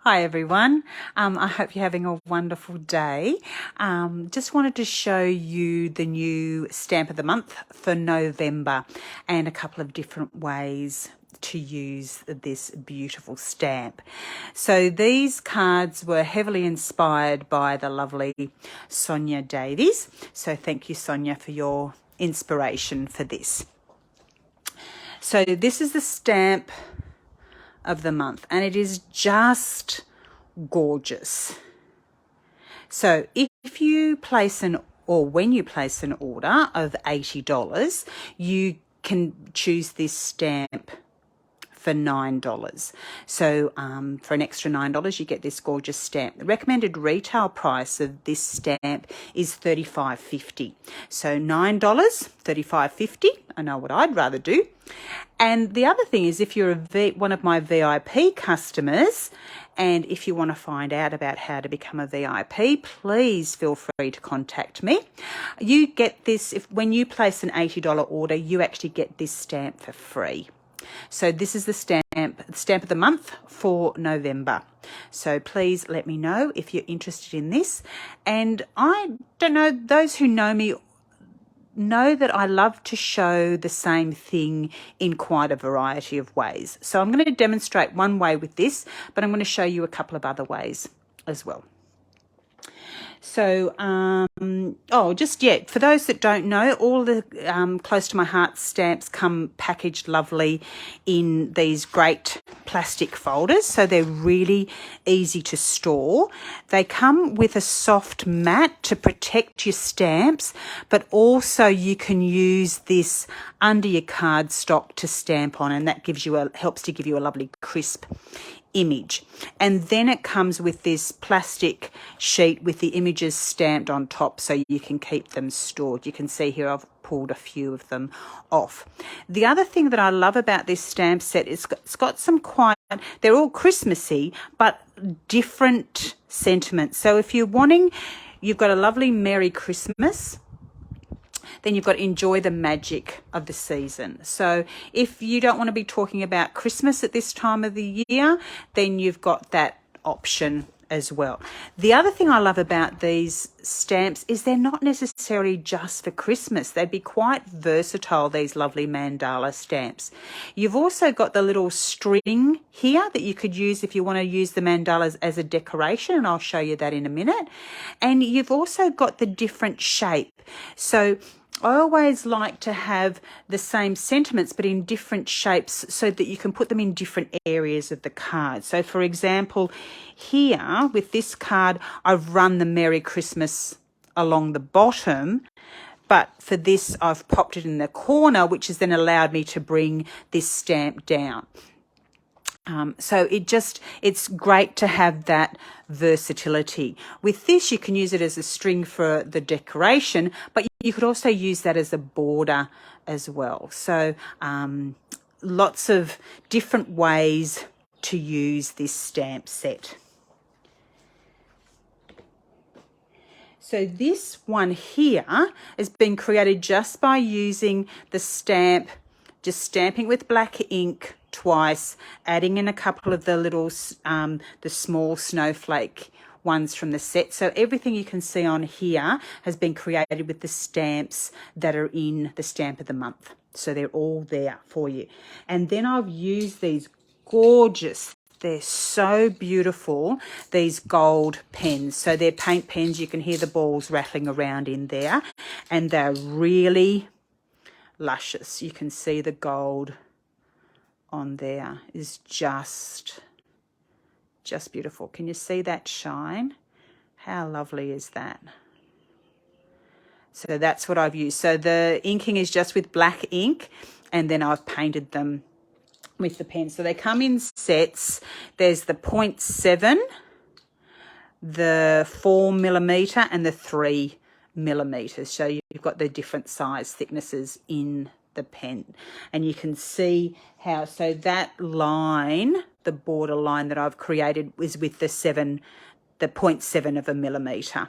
Hi everyone, I hope you're having a wonderful day. Just wanted to show you the new stamp of the month for November and a couple of different ways to use this beautiful stamp. So these cards were heavily inspired by the lovely Sonia Davies. So thank you, Sonia, for your inspiration for this. So this is the stamp of the month and it is just gorgeous. So if you place when you place an order of $80, you can choose this stamp for $9. So for an extra $9, you get this gorgeous stamp. The recommended retail price of this stamp is $35.50. So $9, $35.50. I know what I'd rather do. And the other thing is, if you're one of my VIP customers, and if you want to find out about how to become a VIP, please feel free to contact me. You get this, when you place an $80 order, you actually get this stamp for free. So this is the stamp of the month for November. So please let me know if you're interested in this. And I don't know, those who know me know that I love to show the same thing in quite a variety of ways. So I'm going to demonstrate one way with this, but I'm going to show you a couple of other ways as well. So, for those that don't know, all the Close to My Heart stamps come packaged lovely in these great plastic folders, so they're really easy to store. They come with a soft mat to protect your stamps, but also you can use this under your cardstock to stamp on, and that helps to give you a lovely crisp image. And then it comes with this plastic sheet with the images stamped on top so you can keep them stored. You can see here I've pulled a few of them off. The other thing that I love about this stamp set is it's got some they're all Christmassy, but different sentiments. So if you've got a lovely Merry Christmas, then you've got Enjoy the Magic of the Season. So if you don't want to be talking about Christmas at this time of the year, then you've got that option as well. The other thing I love about these stamps is they're not necessarily just for Christmas. They'd be quite versatile, these lovely mandala stamps. You've also got the little string here that you could use if you want to use the mandalas as a decoration, and I'll show you that in a minute. And you've also got the different shape. So I always like to have the same sentiments but in different shapes so that you can put them in different areas of the card. So for example, here with this card, I've run the Merry Christmas along the bottom, but for this I've popped it in the corner, which has then allowed me to bring this stamp down. So it's great to have that versatility. With this, you can use it as a string for the decoration, but you could also use that as a border as well. So lots of different ways to use this stamp set. So this one here has been created just by using the stamp, just stamping with black ink twice, adding in a couple of the little, the small snowflake ones from the set. So everything you can see on here has been created with the stamps that are in the stamp of the month. So they're all there for you. And then I've used these gorgeous, they're so beautiful, these gold pens. So they're paint pens. You can hear the balls rattling around in there, and they're really luscious. You can see the gold on there is just beautiful. Can you see that shine? How lovely is that? So that's what I've used. So the inking is just with black ink, and then I've painted them with the pen. So they come in sets. There's the 0.7, the 4mm, and the 3mm. So you've got the different size thicknesses in the pen, and you can see how, so that line, the border line that I've created is with the 0.7 of a millimetre.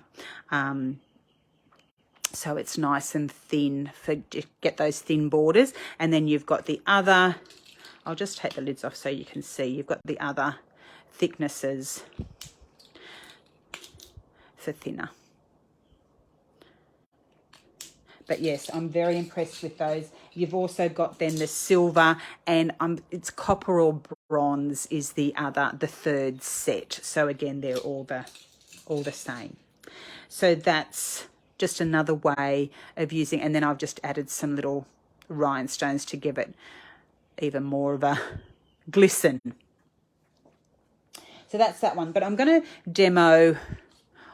So it's nice and thin to get those thin borders. And then you've got the other, I'll just take the lids off so you can see, you've got the other thicknesses for thinner. But yes, I'm very impressed with those. You've also got then the silver, and it's copper or bronze is the third set. So again, they're all the same. So that's just another way of using, and then I've just added some little rhinestones to give it even more of a glisten. So that's that one. But I'm going to demo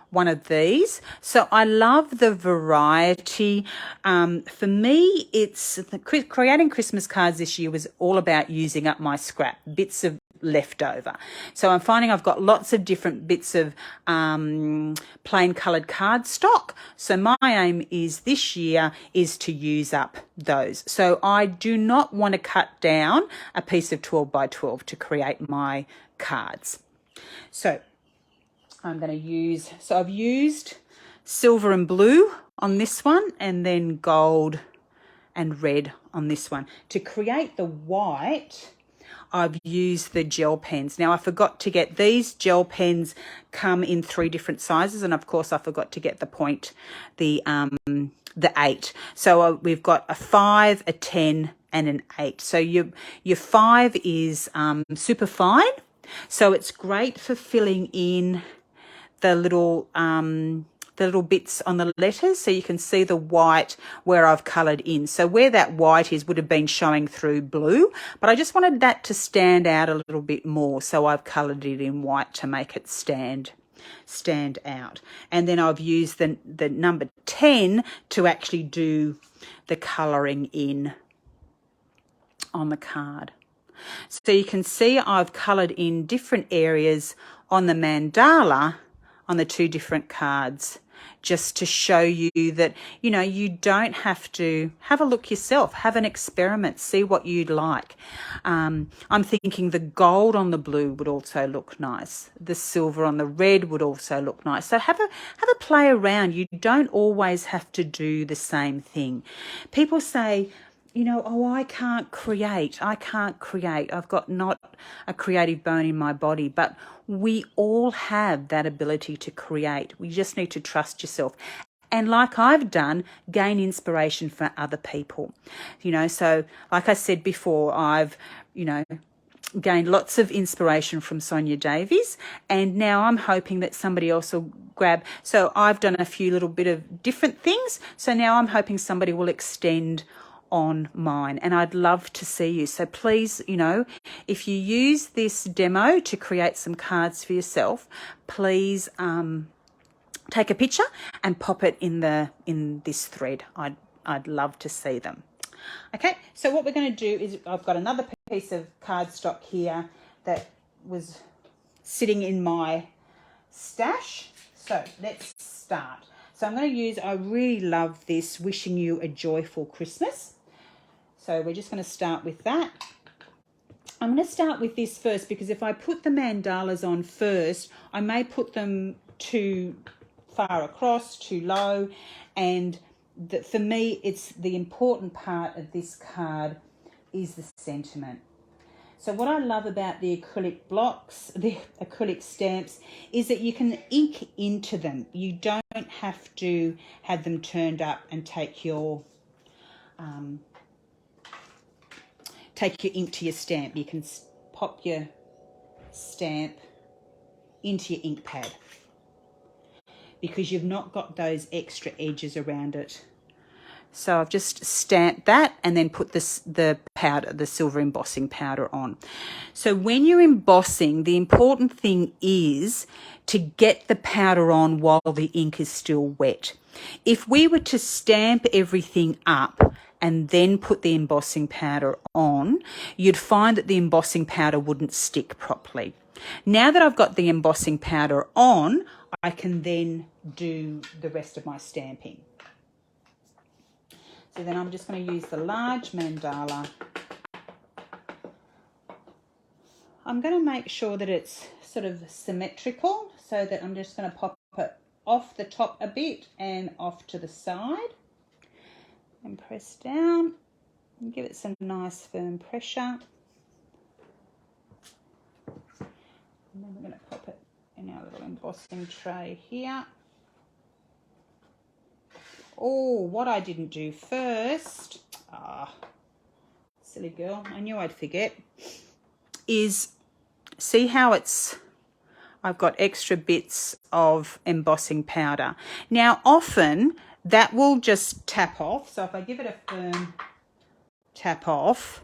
one of these. So I love the variety. For me, it's creating Christmas cards this year was all about using up my scrap, bits of leftover. So I'm finding I've got lots of different bits of plain coloured cardstock. So my aim is this year is to use up those. So I do not want to cut down a piece of 12 by 12 to create my cards. So I'm going to use, so I've used silver and blue on this one, and then gold and red on this one. To create the white, I've used the gel pens. Now, I forgot to get these gel pens come in 3 different sizes, and of course I forgot to get the point, the 8. So we've got a 5, a 10, and an 8. So your 5 is super fine. So it's great for filling in the little bits on the letters, so you can see the white where I've coloured in. So where that white is would have been showing through blue, but I just wanted that to stand out a little bit more, so I've coloured it in white to make it stand out. And then I've used the number 10 to actually do the colouring in on the card. So you can see I've coloured in different areas on the mandala on the 2 different cards, just to show you that, you don't have to have a look yourself, have an experiment, see what you'd like. I'm thinking the gold on the blue would also look nice. The silver on the red would also look nice. So have a play around. You don't always have to do the same thing. People say, oh, I can't create. I've got not a creative bone in my body. But we all have that ability to create. We just need to trust yourself. And like I've done, gain inspiration from other people. So like I said before, I've, gained lots of inspiration from Sonia Davies, and now I'm hoping that somebody else will grab. So I've done a few little bit of different things. So now I'm hoping somebody will extend on mine, and I'd love to see you. So please, if you use this demo to create some cards for yourself, please take a picture and pop it in this thread. I'd love to see them. Okay, so what we're going to do is I've got another piece of cardstock here that was sitting in my stash. So let's start. So I'm going to use, I really love this, Wishing You a Joyful Christmas. So we're just going to start with that. I'm going to start with this first, because if I put the mandalas on first, I may put them too far across, too low. And for me, it's the important part of this card is the sentiment. So what I love about the acrylic blocks, the acrylic stamps, is that you can ink into them. You don't have to have them turned up and take your ink to your stamp. You can pop your stamp into your ink pad, because you've not got those extra edges around it. So I've just stamped that and then put the powder, the silver embossing powder on. So when you're embossing, the important thing is to get the powder on while the ink is still wet. If we were to stamp everything up and then put the embossing powder on, you'd find that the embossing powder wouldn't stick properly. Now that I've got the embossing powder on, I can then do the rest of my stamping. So then I'm just going to use the large mandala. I'm going to make sure that it's sort of symmetrical, so that I'm just going to pop it off the top a bit and off to the side. And press down and give it some nice firm pressure. And then embossing tray here. Oh, what I didn't do first, silly girl, I knew I'd forget, is see how I've got extra bits of embossing powder. Now, often that will just tap off. So if I give it a firm tap off,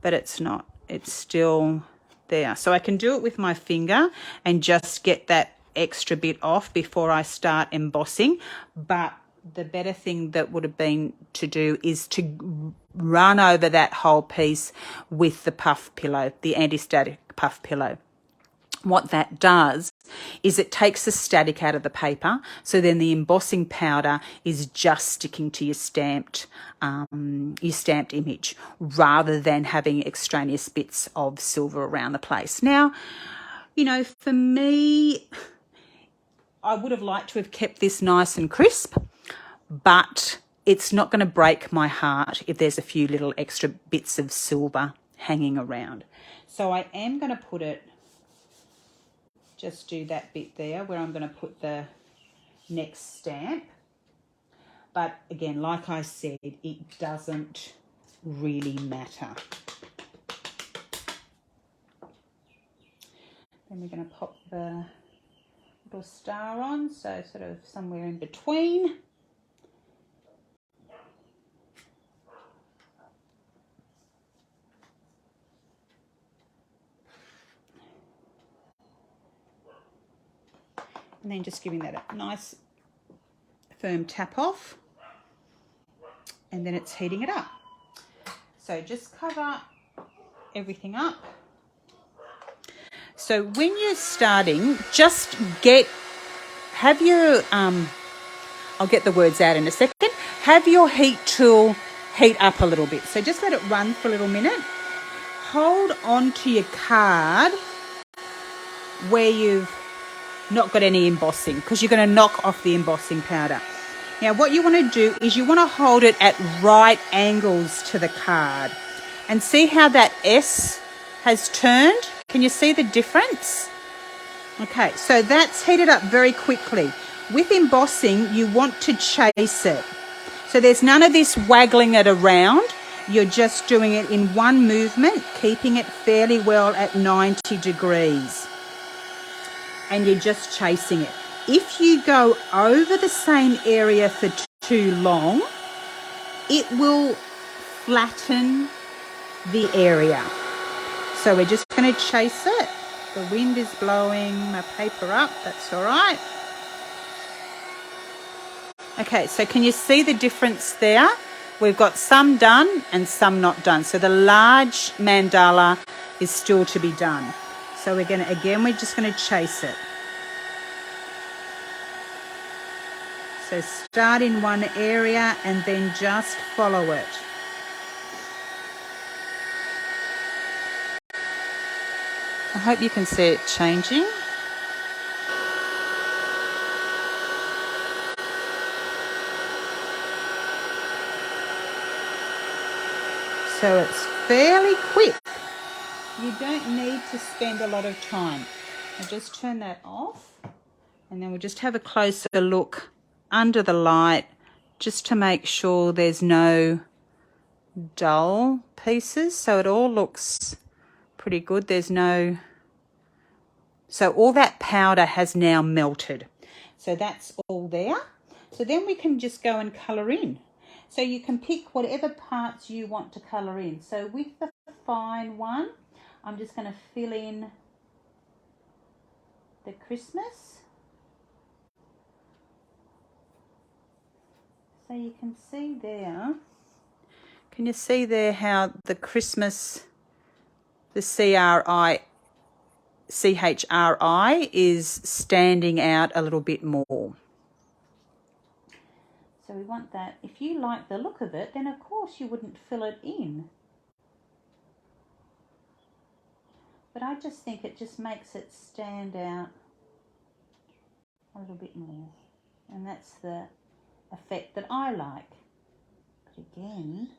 but it's not, it's still there. So I can do it with my finger and just get that extra bit off before I start embossing. But the better thing that would have been to do is to run over that whole piece with the puff pillow, the anti-static puff pillow. What that does is it takes the static out of the paper, so then the embossing powder is just sticking to your stamped image rather than having extraneous bits of silver around the place. Now, you know, for me, I would have liked to have kept this nice and crisp, but it's not going to break my heart if there's a few little extra bits of silver hanging around. So I am going to put it, just do that bit there where I'm going to put the next stamp. But again, like I said, it doesn't really matter. Then we're going to pop the little star on, so sort of somewhere in between. And then just giving that a nice firm tap off. And then it's heating it up. So just cover everything up. So when you're starting, just have your, I'll get the words out in a second, have your heat tool heat up a little bit. So just let it run for a little minute. Hold on to your card where you've not got any embossing, because you're going to knock off the embossing powder. Now what you want to do is you want to hold it at right angles to the card, and see how that S has turned. Can you see the difference? Okay, so that's heated up very quickly. With embossing, you want to chase it. So there's none of this waggling it around. You're just doing it in one movement, keeping it fairly well at 90 degrees. And you're just chasing it. If you go over the same area for too long, it will flatten the area. So we're just going to chase it. The wind is blowing my paper up, that's all right. Okay, so can you see the difference there? We've got some done and some not done. So the large mandala is still to be done. So we're just going to chase it. So start in one area and then just follow it. I hope you can see it changing. So it's fairly quick. You don't need to spend a lot of time. I'll just turn that off, and then we'll just have a closer look under the light just to make sure there's no dull pieces. So it all looks pretty good. So all that powder has now melted. So that's all there. So then we can just go and colour in. So you can pick whatever parts you want to colour in. So with the fine one, I'm just going to fill in the Christmas. So you can see there. Can you see there how the Christmas, the CHRI is standing out a little bit more? So we want that. If you like the look of it, then of course you wouldn't fill it in. But I just think it just makes it stand out a little bit more. And that's the effect that I like. But again,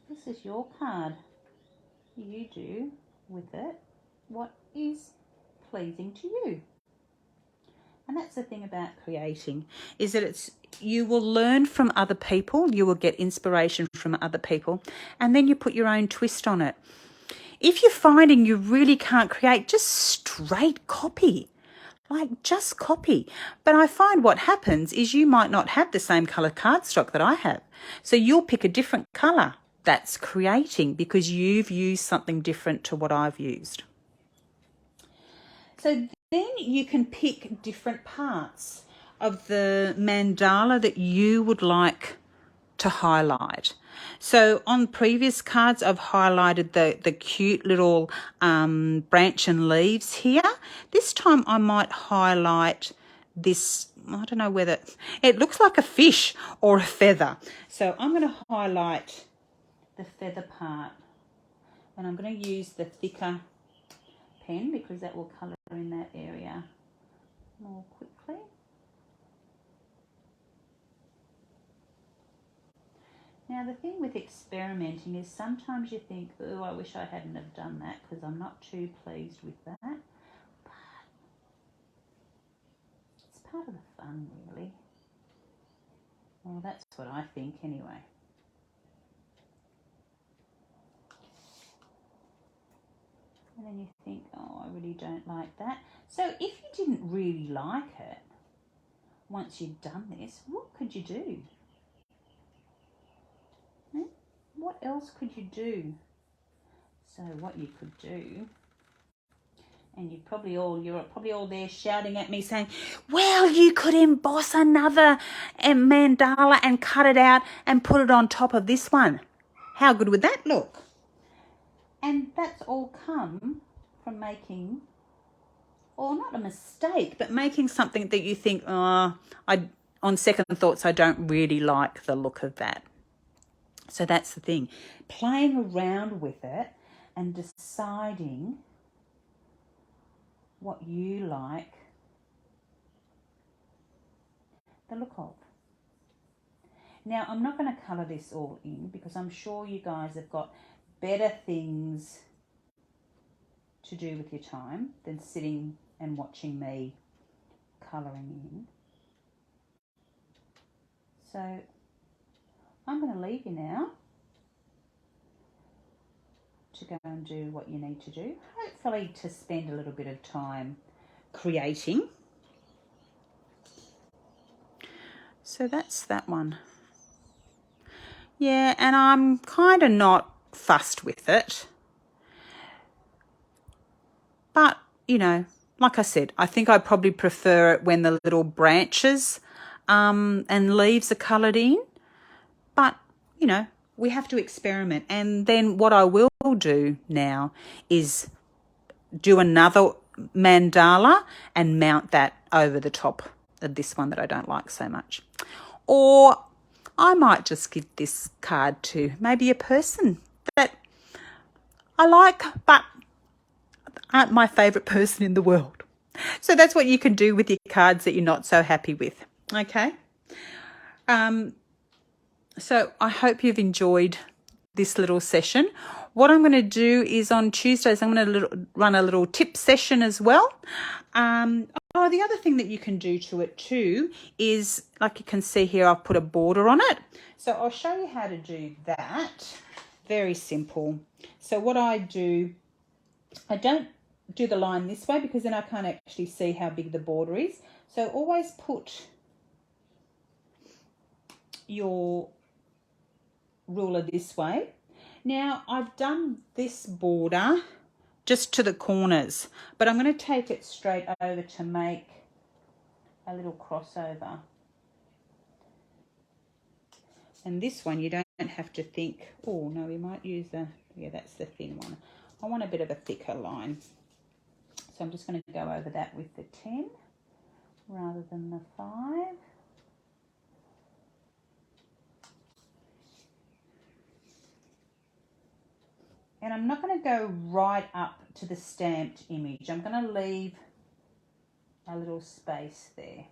this is your card. You do with it what is pleasing to you. And that's the thing about creating, is that you will learn from other people, you will get inspiration from other people, and then you put your own twist on it. If you're finding you really can't create, just straight copy. Like, just copy. But I find what happens is you might not have the same colour cardstock that I have. So you'll pick a different colour. That's creating, because you've used something different to what I've used. So then you can pick different parts of the mandala that you would like to highlight. So on previous cards, I've highlighted the cute little branch and leaves here. This time I might highlight this, I don't know whether, it looks like a fish or a feather. So I'm going to highlight the feather part, and I'm going to use the thicker pen because that will colour in that area more quickly. Now the thing with experimenting is sometimes you think, oh, I wish I hadn't have done that because I'm not too pleased with that. But it's part of the fun, really. Well, that's what I think anyway. And then you think, oh, I really don't like that. So if you didn't really like it, once you'd done this, what could you do? What else could you do? So what you could do, and you're probably all there shouting at me saying, well, you could emboss another mandala and cut it out and put it on top of this one. How good would that look? And that's all come from making, or not a mistake, but making something that you think, on second thoughts, I don't really like the look of that. So that's the thing, playing around with it and deciding what you like the look of. Now, I'm not going to colour this all in because I'm sure you guys have got better things to do with your time than sitting and watching me colouring in. So I'm going to leave you now to go and do what you need to do, hopefully to spend a little bit of time creating. So that's that one. Yeah, and I'm kind of not fussed with it. But, you know, like I said, I think I probably prefer it when the little branches and leaves are coloured in. But, you know, we have to experiment. And then what I will do now is do another mandala and mount that over the top of this one that I don't like so much. Or I might just give this card to maybe a person that I like but aren't my favourite person in the world. So that's what you can do with your cards that you're not so happy with. Okay? So I hope you've enjoyed this little session. What I'm going to do is on Tuesdays, I'm going to run a little tip session as well. The other thing that you can do to it too is, like you can see here, I've put a border on it. So I'll show you how to do that. Very simple. So what I do, I don't do the line this way because then I can't actually see how big the border is. So always put your ruler this way. Now I've done this border just to the corners, but I'm going to take it straight over to make a little crossover. And this one you don't have to think, oh no, we might use that's the thin one. I want a bit of a thicker line. So I'm just going to go over that with the 10 rather than the 5. And I'm not going to go right up to the stamped image. I'm going to leave a little space there.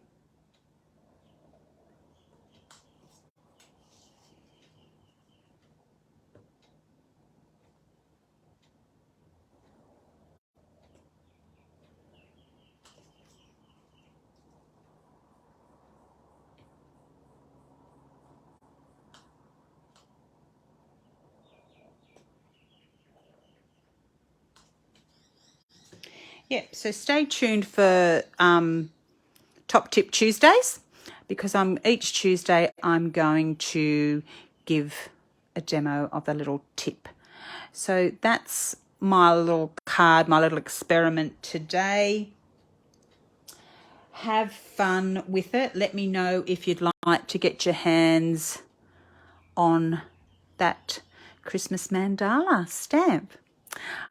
Yeah, so stay tuned for Top Tip Tuesdays, because each Tuesday I'm going to give a demo of a little tip. So that's my little card, my little experiment today. Have fun with it. Let me know if you'd like to get your hands on that Christmas mandala stamp.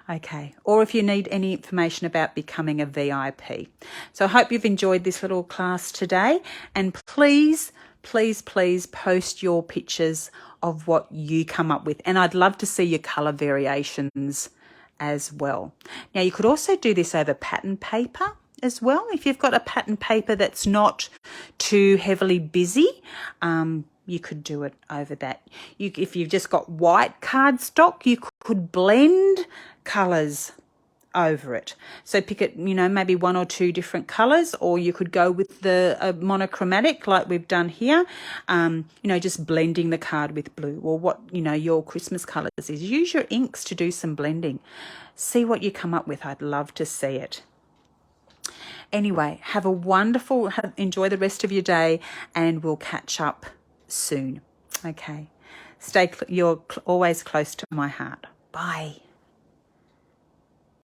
Okay, or if you need any information about becoming a VIP. So I hope you've enjoyed this little class today, and please, please, please post your pictures of what you come up with, and I'd love to see your colour variations as well. Now you could also do this over pattern paper as well. If you've got a pattern paper that's not too heavily busy, you could do it over that. If you've just got white cardstock, you could blend colours over it. So pick it, maybe one or two different colours, or you could go with the monochromatic like we've done here, just blending the card with blue, or what, your Christmas colours is. Use your inks to do some blending. See what you come up with. I'd love to see it. Anyway, enjoy the rest of your day, and we'll catch up soon. Okay. You're always close to my heart. Bye.